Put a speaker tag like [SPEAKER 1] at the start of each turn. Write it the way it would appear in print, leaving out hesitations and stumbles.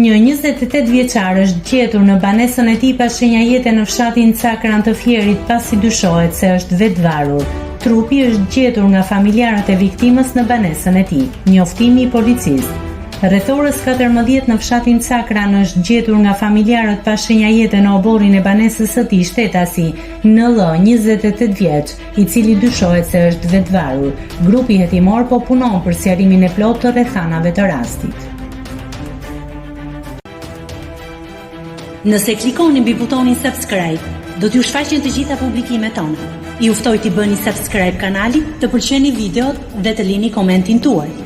[SPEAKER 1] Një 28 vjeçar është gjetur në banesën e tij pas shenjajete në fshatin Cakran të Fierit pasi dyshohet se është vetvarur. Trupi është gjetur nga familjarët e viktimës në banesën e tij. Njoftimi i policisë. Rreth orës 14 në fshatin Cakran është gjetur nga familjarët pas shenjajete në oborrin e banesës së tij shtetasi NL, 28 vjeç, i cili dyshohet se është vetvarur. Grupi hetimor po punon për sqarimin e plotë të rrethanave të rastit.
[SPEAKER 2] Nëse klikoni mbi butonin subscribe, do t'ju shfaqen të gjitha publikimet tona. Ju ftoj t'i bëni subscribe kanalit, të pëlqeni videot dhe të lini komentin tuaj.